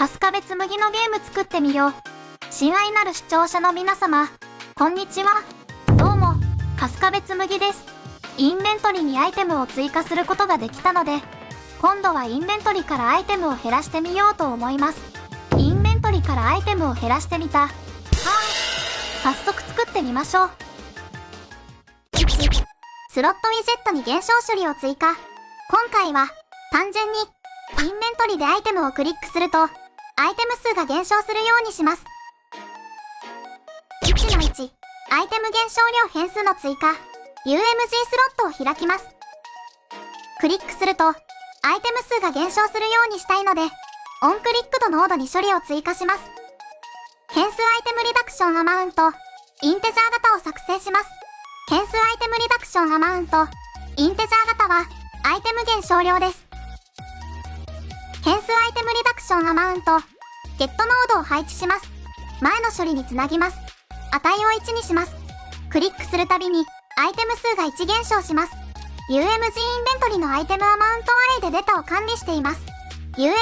春日部つむぎのゲーム作ってみよう。親愛なる視聴者の皆様、こんにちは。どうも、春日部つむぎです。インベントリにアイテムを追加することができたので、今度はインベントリからアイテムを減らしてみようと思います。インベントリからアイテムを減らしてみた。早速作ってみましょう。1、スロットウィジェットに現象処理を追加。今回は、単純に、インベントリでアイテムをクリックすると、アイテム数が減少するようにします。1の1、アイテム減少量変数の追加、UMG スロットを開きます。クリックすると、アイテム数が減少するようにしたいので、オンクリックドノードに処理を追加します。変数アイテムリダクションアマウント、インテジャー型を作成します。変数アイテムリダクションアマウント、インテジャー型は、アイテム減少量です。変数アイテムリダクションアマウント、ゲットノードを配置します。前の処理につなぎます。値を1にします。クリックするたびに、アイテム数が1減少します。UMG インベントリのアイテムアマウントアレイでデータを管理しています。UMG インベン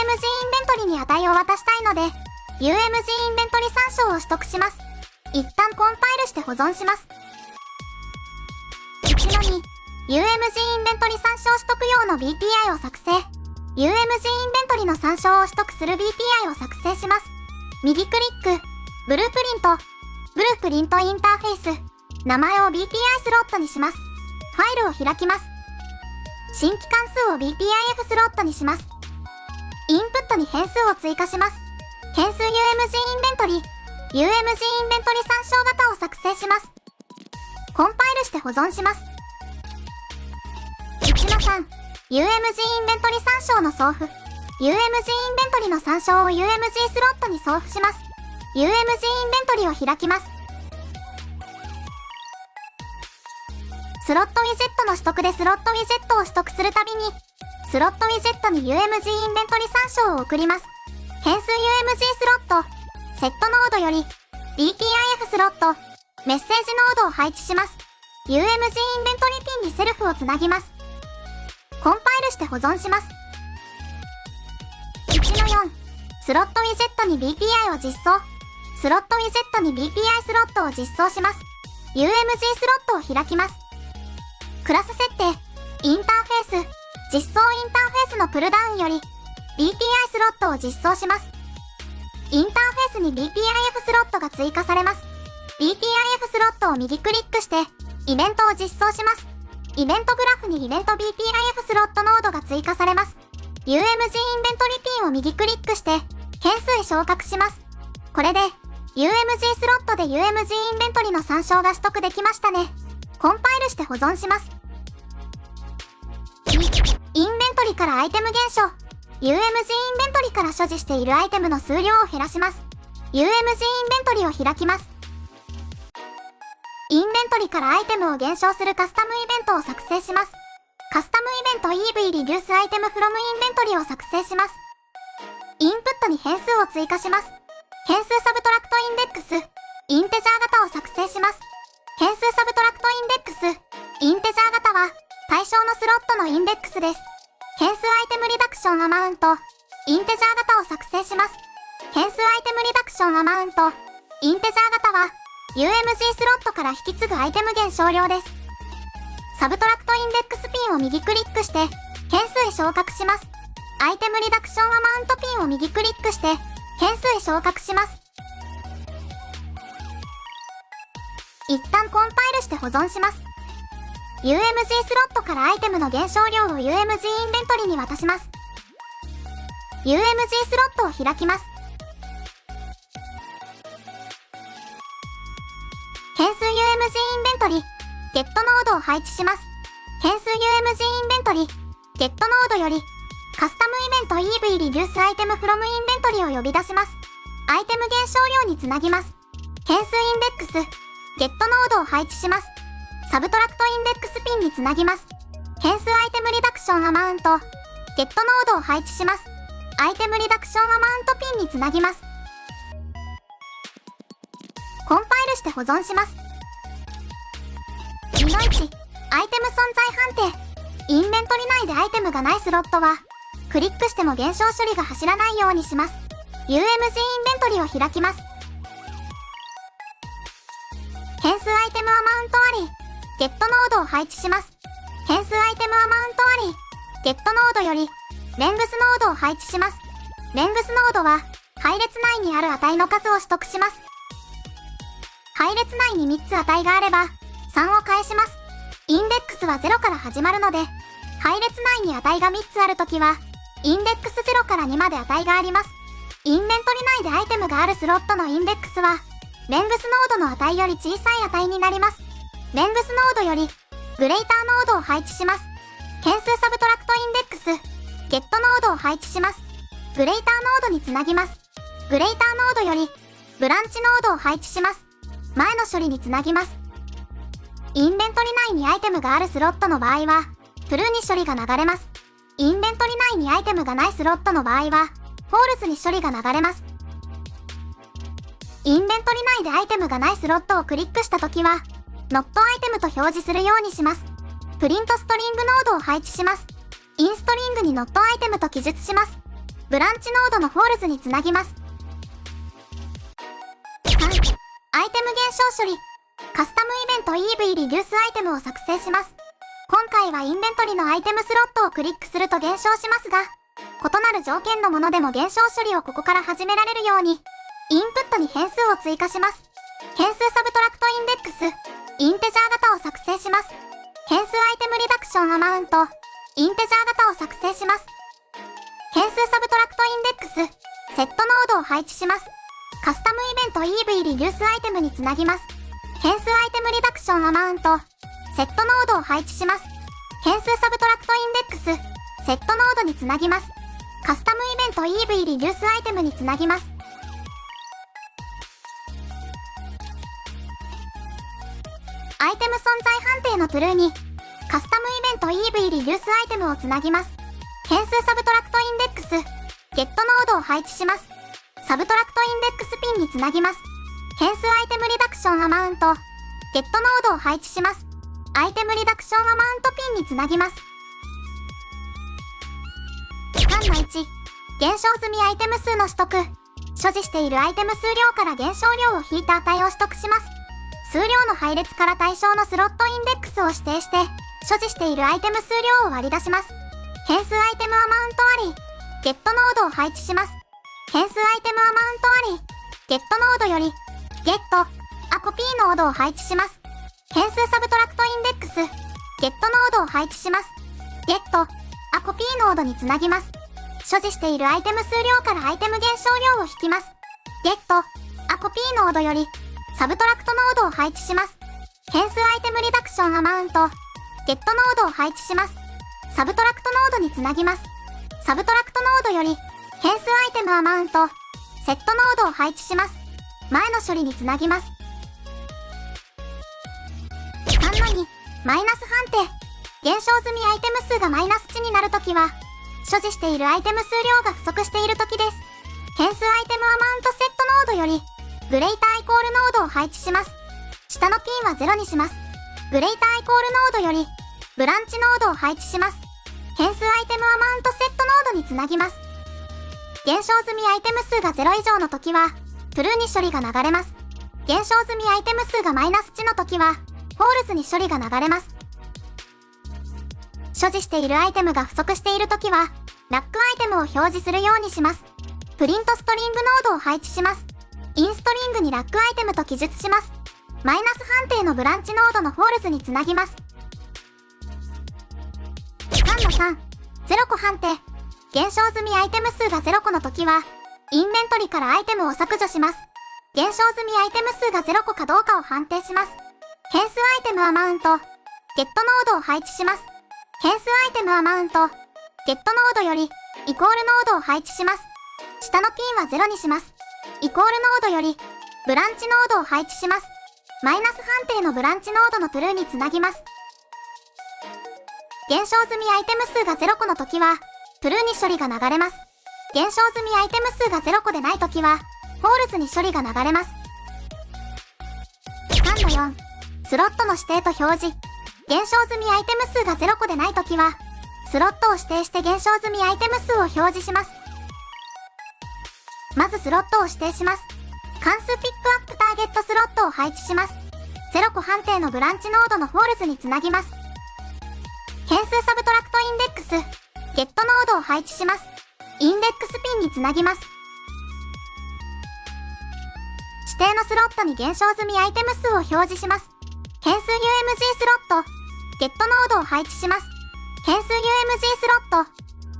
トリに値を渡したいので、UMG インベントリ参照を取得します。一旦コンパイルして保存します。1の2、UMG インベントリ参照取得用の BPI を作成。UMG インベントリの参照を取得する BPI を作成します。右クリック、ブループリント、ブループリントインターフェース、名前を BPI スロットにします。ファイルを開きます。新規関数を BPIF スロットにします。インプットに変数を追加します。変数 UMG インベントリ、UMG インベントリ参照型を作成します。コンパイルして保存します。1の3、UMG インベントリ参照の送付。UMG インベントリの参照を UMG スロットに送付します。UMG インベントリを開きます。スロットウィジェットの取得でスロットウィジェットを取得するたびに、スロットウィジェットに UMG インベントリ参照を送ります。変数 UMG スロット、セットノードより、BPIF スロット、メッセージノードを配置します。UMG インベントリピンにセルフをつなぎます。コンパイルして保存します。1の4、スロットウィジェットに BPI を実装。スロットウィジェットに BPI スロットを実装します。UMG スロットを開きます。クラス設定、インターフェース、実装インターフェースのプルダウンより、BPI スロットを実装します。インターフェースに BPIF スロットが追加されます。BPIF スロットを右クリックして、イベントを実装します。イベントグラフにイベント BPIF スロットノードが追加されます。UMG インベントリピンを右クリックして、変数へ昇格します。これで、UMG スロットで UMG インベントリの参照が取得できましたね。コンパイルして保存します。2、インベントリからアイテム減少。UMG インベントリから所持しているアイテムの数量を減らします。UMG インベントリを開きます。インベントリからアイテムを減少するカスタムイベントを作成します。カスタムイベント EV リデュースアイテムフロムインベントリを作成します。インプットに変数を追加します。変数サブトラクトインデックス、インテジャー型を作成します。変数サブトラクトインデックス、インテジャー型は対象のスロットのインデックスです。変数アイテムリダクションアマウント、インテジャー型を作成します。変数アイテムリダクションアマウント、インテジャー型は UMG スロットから引き継ぐアイテム減少量です。サブトラクトインデックスピンを右クリックして変数へ昇格します。アイテムリダクションアマウントピンを右クリックして変数へ昇格します。一旦コンパイルして保存します。UMG スロットからアイテムの減少量を UMG インベントリに渡します。UMG スロットを開きます。変数 UMG インベントリ、ゲットノードを配置します。変数 UMG インベントリ、ゲットノードより、カスタムイベント EV リデュースアイテムフロムインベントリを呼び出します。アイテム減少量につなぎます。変数インデックス、ゲットノードを配置します。サブトラクトインデックスピンにつなぎます。変数アイテムリダクションアマウント、ゲットノードを配置します。アイテムリダクションアマウントピンにつなぎます。コンパイルして保存します。2の1、アイテム存在判定。インベントリ内でアイテムがないスロットは、クリックしても減少処理が走らないようにします。UMG インベントリを開きます。変数アイテムアマウントあり、ゲットノードを配置します。変数アイテムアマウントあり、ゲットノードより、レングスノードを配置します。レングスノードは、配列内にある値の数を取得します。配列内に3つ値があれば、3を返します。インデックスは0から始まるので、配列内に値が3つあるときは、インデックス0から2まで値があります。インベントリ内でアイテムがあるスロットのインデックスは、レングスノードの値より小さい値になります。レングスノードより、グレーターノードを配置します。変数サブトラクトインデックス、ゲットノードを配置します。グレーターノードにつなぎます。グレーターノードより、ブランチノードを配置します。前の処理につなぎます。インベントリ内にアイテムがあるスロットの場合は、トゥルーに処理が流れます。インベントリ内にアイテムがないスロットの場合は、フォールスに処理が流れます。インベントリ内でアイテムがないスロットをクリックしたときは、ノットアイテムと表示するようにします。プリントストリングノードを配置します。インストリングにノットアイテムと記述します。ブランチノードのフォールズにつなぎます。3、アイテム減少処理。カスタムイベント EV リデュースアイテムを作成します。今回はインベントリのアイテムスロットをクリックすると減少しますが、異なる条件のものでも減少処理をここから始められるように、インプットに変数を追加します。変数サブトラクトインデックス、インテジャー型を作成します。変数アイテムリダクションアマウント、インテジャー型を作成します。変数サブトラクトインデックス、セットノードを配置します。カスタムイベント EV リデュースアイテムにつなぎます。変数アイテムリダクションアマウント、セットノードを配置します。変数サブトラクトインデックス、セットノードにつなぎます。カスタムイベント EV リデュースアイテムにつなぎます。アイテム存在判定のトゥルーに、カスタムイベント EV リデュースアイテムをつなぎます。変数サブトラクトインデックス、ゲットノードを配置します。サブトラクトインデックスピンにつなぎます。変数アイテムリダクションアマウント、ゲットノードを配置します。アイテムリダクションアマウントピンにつなぎます。3-1、減少済みアイテム数の取得。所持しているアイテム数量から減少量を引いた値を取得します。数量の配列から対象のスロットインデックスを指定して、所持しているアイテム数量を割り出します。変数アイテムアマウントあり、ゲットノードを配置します。変数アイテムアマウントあり、ゲットノードより、ゲット、アコピーノードを配置します。変数サブトラクトインデックス、ゲットノードを配置します。ゲット、アコピーノードにつなぎます。所持しているアイテム数量からアイテム減少量を引きます。ゲット、アコピーノードより、サブトラクトノードを配置します。変数アイテムリダクションアマウント、ゲットノードを配置します。サブトラクトノードにつなぎます。サブトラクトノードより、変数アイテムアマウント、セットノードを配置します。前の処理につなぎます。3-2、マイナス判定。減少済みアイテム数がマイナス値になるときは、所持しているアイテム数量が不足しているときです。変数アイテムアマウントセットノードより、グレーターイコールノードを配置します。下のピンは0にします。グレーターイコールノードより、ブランチノードを配置します。変数アイテムアマウントセットノードにつなぎます。減少済みアイテム数が0以上のときは、トゥルーに処理が流れます。減少済みアイテム数がマイナス値のときは、フォールズに処理が流れます。所持しているアイテムが不足しているときは、ラックアイテムを表示するようにします。プリントストリングノードを配置します。インストリングにラックアイテムと記述します。マイナス判定のブランチノードのフォールズにつなぎます。3-3、0個判定。減少済みアイテム数が0個の時は、インベントリからアイテムを削除します。減少済みアイテム数が0個かどうかを判定します。変数アイテムアマウント、ゲットノードを配置します。変数アイテムアマウント、ゲットノードより、イコールノードを配置します。下のピンは0にします。イコールノードより、ブランチノードを配置します。マイナス判定のブランチノードのトゥルーにつなぎます。減少済みアイテム数が0個の時は、トゥルーに処理が流れます。減少済みアイテム数が0個でない時は、フォールズに処理が流れます。3-4、スロットの指定と表示。減少済みアイテム数が0個でない時は、スロットを指定して減少済みアイテム数を表示します。まずスロットを指定します。関数ピックアップターゲットスロットを配置します。0個判定のブランチノードのフォールズにつなぎます。変数サブトラクトインデックス、ゲットノードを配置します。インデックスピンにつなぎます。指定のスロットに減少済みアイテム数を表示します。変数 UMG スロット、ゲットノードを配置します。変数 UMG スロット、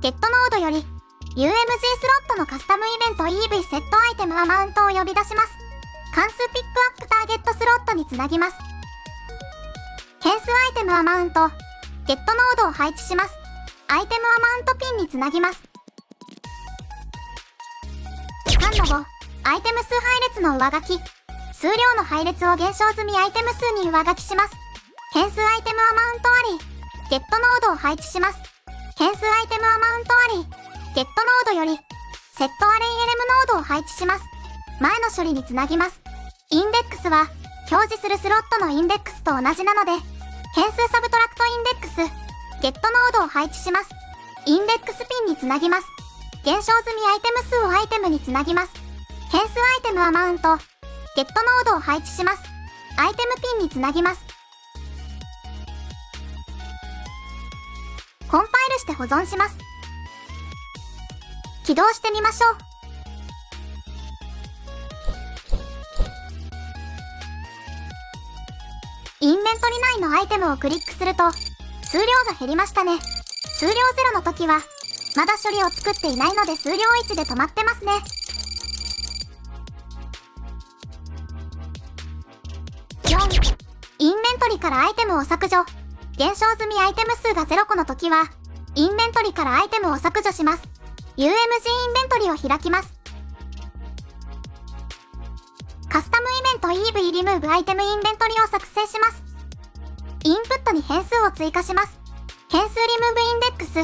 ゲットノードより UMG スロットのカスタムイベント EV セットアイテムアマウントを呼び出します。関数ピックアップターゲットスロットにつなぎます。変数アイテムアマウント、ゲットノードを配置します。アイテムアマウントピンにつなぎます。3の5、アイテム数配列の上書き。数量の配列を減少済みアイテム数に上書きします。変数アイテムアマウントあり、ゲットノードを配置します。変数アイテムアマウントあり、ゲットノードより、セットアレイ LM ノードを配置します。前の処理につなぎます。インデックスは、表示するスロットのインデックスと同じなので、変数サブトラクトインデックス、ゲットノードを配置します。インデックスピンにつなぎます。減少済みアイテム数をアイテムにつなぎます。変数アイテムアマウント、ゲットノードを配置します。アイテムピンにつなぎます。コンパイルして保存します。起動してみましょう。インベントリ内のアイテムをクリックすると、数量が減りましたね。数量0の時は、まだ処理を作っていないので数量1で止まってますね。4、インベントリからアイテムを削除。減少済みアイテム数が0個の時は、インベントリからアイテムを削除します。UMG インベントリを開きます。カスタムイベント EV リムーブアイテムインベントリを作成します。インプットに変数を追加します。変数リムーブインデックス、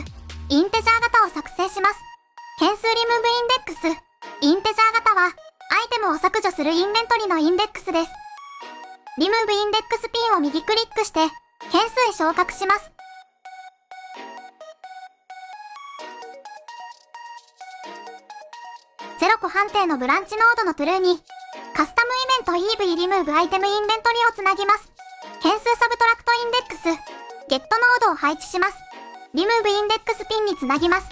インテジャー型を作成します。変数リムーブインデックス、インテジャー型は、アイテムを削除するインベントリのインデックスです。リムーブインデックスピンを右クリックして、変数へ昇格します。0個判定のブランチノードのトゥルーに、カスタムイベント EV リムーブアイテムインベントリをつなぎます。変数サブトラクトインデックス、ゲットノードを配置します。リムーブインデックスピンにつなぎます。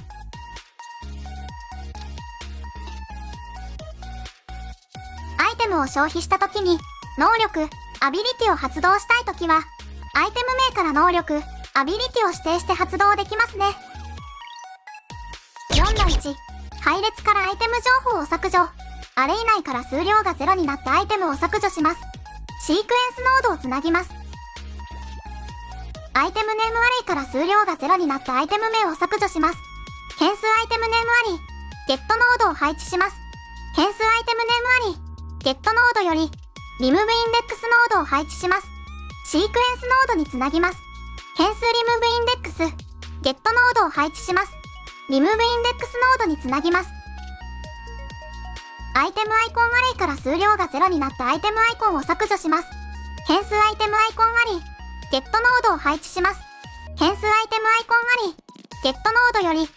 アイテムを消費したときに、能力、アビリティを発動したいときは、アイテム名から能力、アビリティを指定して発動できますね。4の1、配列からアイテム情報を削除。アレイ内から数量が0になったアイテムを削除します。シークエンスノードをつなぎます。アイテムネームアレイから数量が0になったアイテム名を削除します。変数アイテムネームアリ、ゲットノードを配置します。変数アイテムネームアリ、ゲットノードより、リムーブインデックスノードを配置します。シークエンスノードにつなぎます。変数リムーブインデックス、ゲットノードを配置します。リムーブインデックスノードにつなぎます。アイテムアイコンアレイから数量が0になったアイテムアイコンを削除します。変数アイテムアイコンアリ、ゲットノードを配置します。変数アイテムアイコンアリ、ゲットノードより、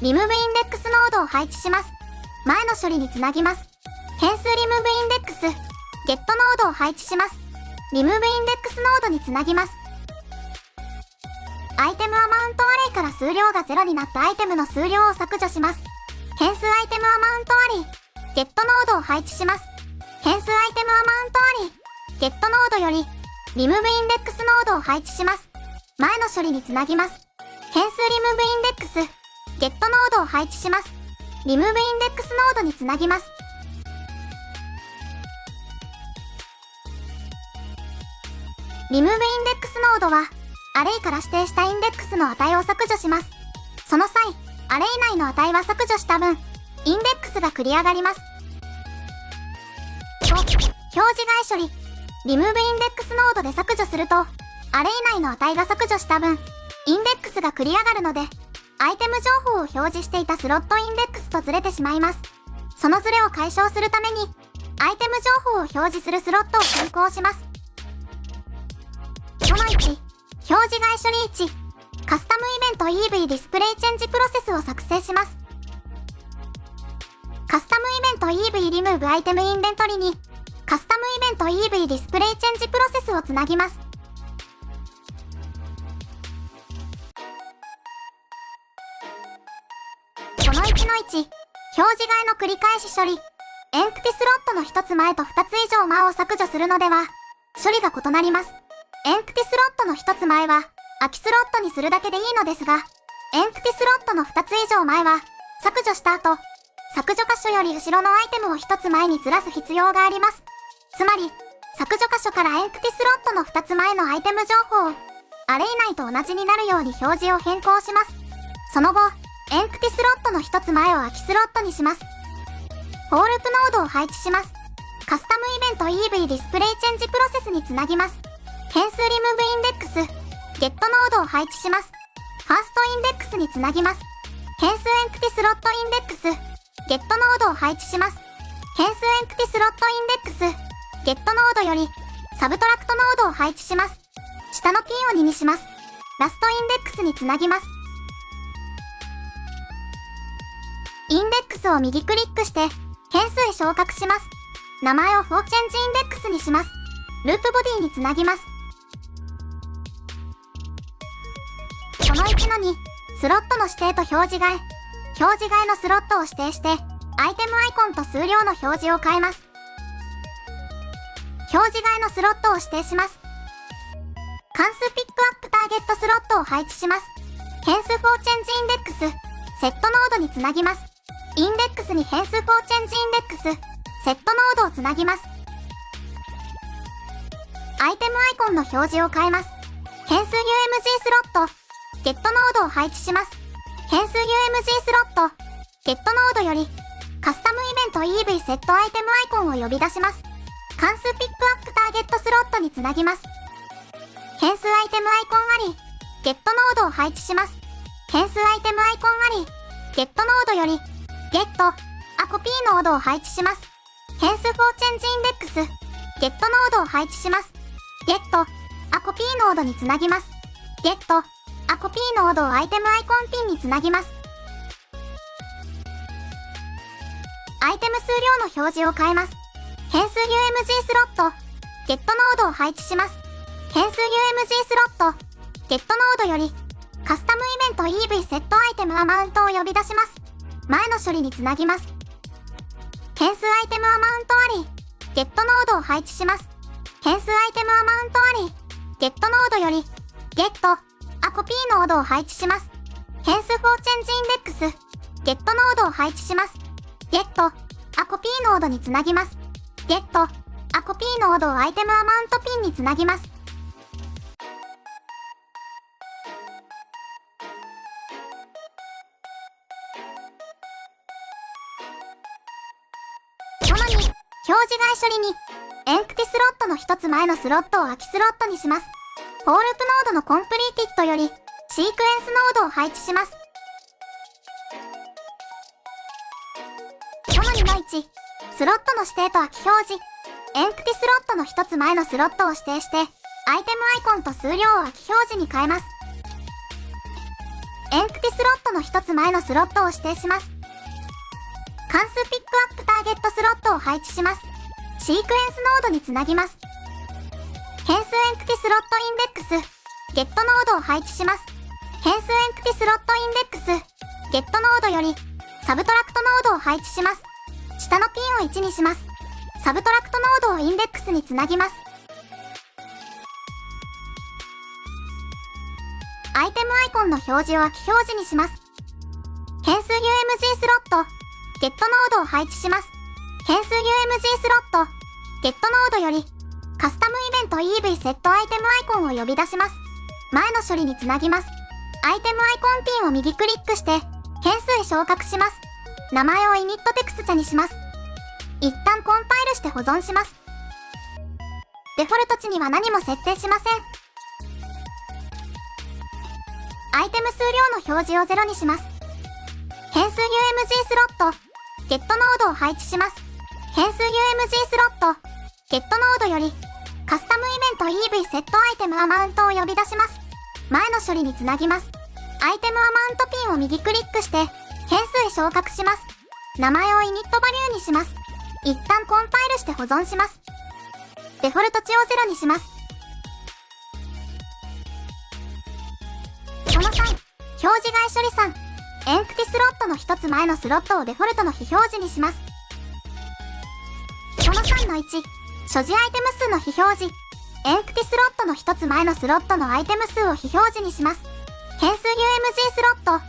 リムーブインデックスノードを配置します。前の処理につなぎます。変数リムーブインデックス、ゲットノードを配置します。リムーブインデックスノードにつなぎます。アイテムアマウントアレイから数量が0になったアイテムの数量を削除します。変数アイテムアマウントアリ、ゲットノードを配置します。変数アイテムアマウントアリ、ゲットノードより、リムーブインデックスノードを配置します。前の処理につなぎます。変数リムーブインデックス、ゲットノードを配置します。リムーブインデックスノードにつなぎます。リムーブインデックスノードは、アレイから指定したインデックスの値を削除します。その際、アレイ内の値は削除した分、インデックスが繰り上がります。5、表示外処理。リムーブインデックスノードで削除すると、アレイ内の値が削除した分、インデックスが繰り上がるので、アイテム情報を表示していたスロットインデックスとずれてしまいます。そのずれを解消するために、アイテム情報を表示するスロットを変更します。5の1、表示外処理1、カスタムイベント EV ディスプレイチェンジプロセスを作成します。カスタムイベント EV リムーブアイテムインベントリにカスタムイベント EV ディスプレイチェンジプロセスをつなぎます。その1の1、表示外の繰り返し処理。エンプティスロットの1つ前と2つ以上間を削除するのでは、処理が異なります。エンプティスロットの1つ前は、空きスロットにするだけでいいのですが、エンプティスロットの2つ以上前は、削除した後、削除箇所より後ろのアイテムを1つ前にずらす必要があります。つまり、削除箇所からエンプティスロットの2つ前のアイテム情報を、アレイ内と同じになるように表示を変更します。その後、エンプティスロットの1つ前を空きスロットにします。フォーループノードを配置します。カスタムイベント EV ディスプレイチェンジプロセスにつなぎます。変数リムーブインデックス、ゲットノードを配置します。ファーストインデックスにつなぎます。変数エンプティスロットインデックス、ゲットノードを配置します。変数エンプティスロットインデックス、ゲットノードより、サブトラクトノードを配置します。下のピンを2にします。ラストインデックスにつなぎます。インデックスを右クリックして、変数へ昇格します。名前をフォーチェンジインデックスにします。ループボディにつなぎます。その1の2、スロットの指定と表示外。表示外のスロットを指定して、アイテムアイコンと数量の表示を変えます。表示外のスロットを指定します。関数ピックアップターゲットスロットを配置します。変数フォーチェンジインデックス、セットノードにつなぎます。インデックスに変数フォーチェンジインデックス、セットノードをつなぎます。アイテムアイコンの表示を変えます。変数 UMG スロット、ゲットノードを配置します。変数 UMG スロット、ゲットノードより、カスタムイベント EV セットアイテムアイコンを呼び出します。関数ピックアップターゲットスロットにつなぎます。変数アイテムアイコンあり、ゲットノードを配置します。変数アイテムアイコンあり、ゲットノードより、ゲット、アコピーノードを配置します。変数フォーチェンジインデックス、ゲットノードを配置します。ゲット、アコピーノードにつなぎます。ゲット、アコピーノードをアイテムアイコンピンにつなぎます。アイテム数量の表示を変えます。変数 UMG スロット、ゲットノードを配置します。変数 UMG スロット、ゲットノードより、カスタムイベント EV セットアイテムアマウントを呼び出します。前の処理につなぎます。変数アイテムアマウントあり、ゲットノードを配置します。変数アイテムアマウントあり、ゲットノードより、ゲット、アコピーノードを配置します。変数フォーチェンジインデックス、ゲットノードを配置します。ゲット、アコピーノードにつなぎます。ゲット、アコピーノードをアイテムアマウントピンにつなぎます。その2、表示外処理に、エンプティスロットの1つ前のスロットを空きスロットにします。フォーループノードのコンプリーティッドより、シークエンスノードを配置します。その2の1、スロットの指定と空き表示。エンプティスロットの1つ前のスロットを指定して、アイテムアイコンと数量を空き表示に変えます。エンプティスロットの1つ前のスロットを指定します。関数ピックアップターゲットスロットを配置します。シークエンスノードにつなぎます。変数エンプティスロットインデックス、ゲットノードを配置します。変数エンプティスロットインデックス、ゲットノードより、サブトラクトノードを配置します。下のピンを1にします。サブトラクトノードをインデックスにつなぎます。アイテムアイコンの表示を空き表示にします。変数 UMG スロット、ゲットノードを配置します。変数 UMG スロット、ゲットノードより、カスタムイベント EV セットアイテムアイコンを呼び出します。前の処理につなぎます。アイテムアイコンピンを右クリックして、変数へ昇格します。名前をイニットテクスチャにします。一旦コンパイルして保存します。デフォルト値には何も設定しません。アイテム数量の表示を0にします。変数 UMG スロット、ゲットノードを配置します。変数 UMG スロット、ゲットノードより、カスタムイベント EV セットアイテムアマウントを呼び出します。前の処理につなぎます。アイテムアマウントピンを右クリックして、変数へ昇格します。名前をイニットバリューにします。一旦コンパイルして保存します。デフォルト値を0にします。その3、表示外処理3、エンクティスロットの一つ前のスロットをデフォルトの非表示にします。その3の1、所持アイテム数の非表示。エンクティスロットの一つ前のスロットのアイテム数を非表示にします。変数 UMG スロット、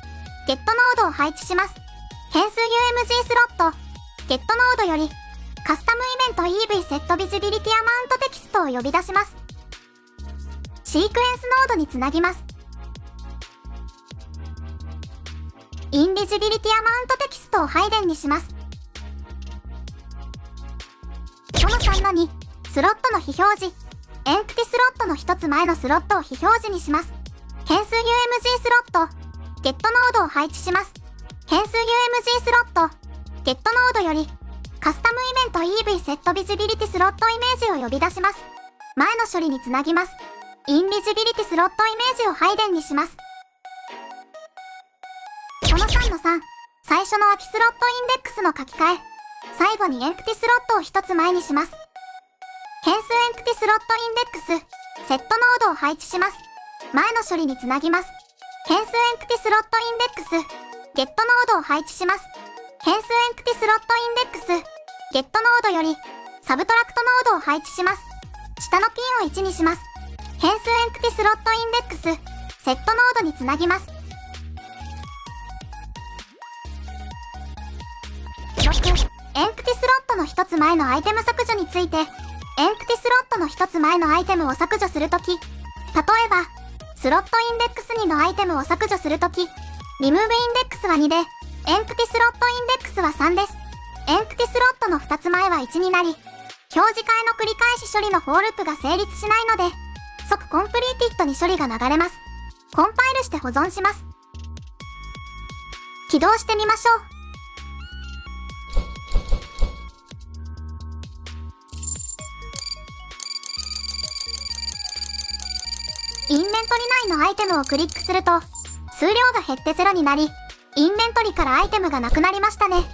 ゲットノードを配置します。変数 UMG スロット、ゲットノードより、カスタムイベント EV セットビジビリティアマウントテキストを呼び出します。シークエンスノードにつなぎます。インビジビリティアマウントテキストを配電にします。その3の2、スロットの非表示。エンクティスロットの一つ前のスロットを非表示にします。変数 UMG スロット、ゲットノードを配置します。変数 UMG スロット、ゲットノードより、カスタムイベント EV セットビジビリティスロットイメージを呼び出します。前の処理につなぎます。インビジビリティスロットイメージを配電にします。その3の3、最初の空きスロットインデックスの書き換え。最後にエンクティスロットを一つ前にします。変数エンクティスロットインデックス、セットノードを配置します。前の処理につなぎます。変数エンクティスロットインデックス、ゲットノードを配置します。変数エンクティスロットインデックス、ゲットノードより、サブトラクトノードを配置します。下のピンを1にします。変数エンクティスロットインデックス、セットノードにつなぎます。6、エンクティスロットの一つ前のアイテム削除について、エンクティスロットの一つ前のアイテムを削除するとき、例えば、スロットインデックス2のアイテムを削除するとき、リムーブインデックスは2で、エンクティスロットインデックスは3です。エンクティスロットの2つ前は1になり、表示換えの繰り返し処理のフォーループが成立しないので、即コンプリーティッドに処理が流れます。コンパイルして保存します。起動してみましょう。インベントリ内のアイテムをクリックすると、数量が減って0になり、インベントリからアイテムがなくなりましたね。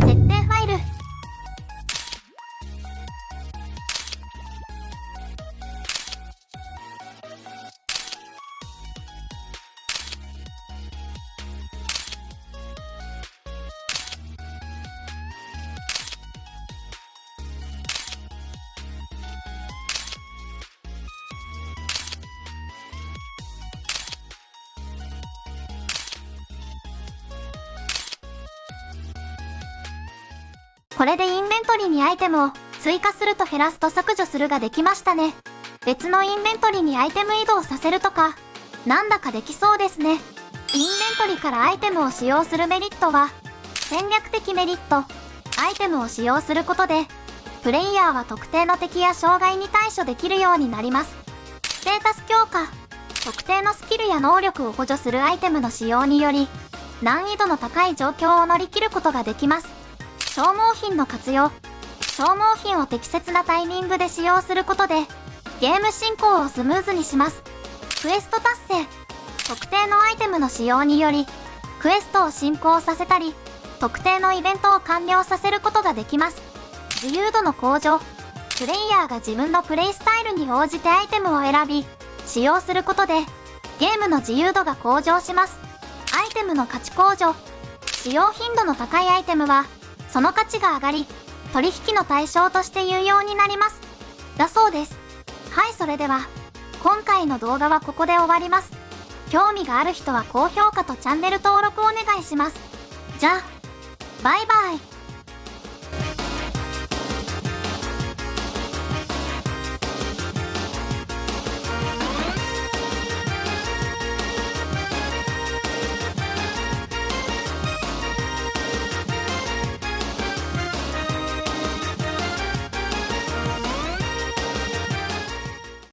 設定ファイル。これでインベントリにアイテムを追加すると減らすと削除するができましたね。別のインベントリにアイテム移動させるとか、なんだかできそうですね。インベントリからアイテムを使用するメリットは、戦略的メリット。アイテムを使用することで、プレイヤーは特定の敵や障害に対処できるようになります。ステータス強化。特定のスキルや能力を補助するアイテムの使用により、難易度の高い状況を乗り切ることができます。消耗品の活用。消耗品を適切なタイミングで使用することで、ゲーム進行をスムーズにします。クエスト達成。特定のアイテムの使用により、クエストを進行させたり、特定のイベントを完了させることができます。自由度の向上。プレイヤーが自分のプレイスタイルに応じてアイテムを選び、使用することで、ゲームの自由度が向上します。アイテムの価値向上。使用頻度の高いアイテムは、その価値が上がり、取引の対象として有用になります。だそうです。はい、それでは、今回の動画はここで終わります。興味がある人は高評価とチャンネル登録お願いします。じゃあ、バイバイ。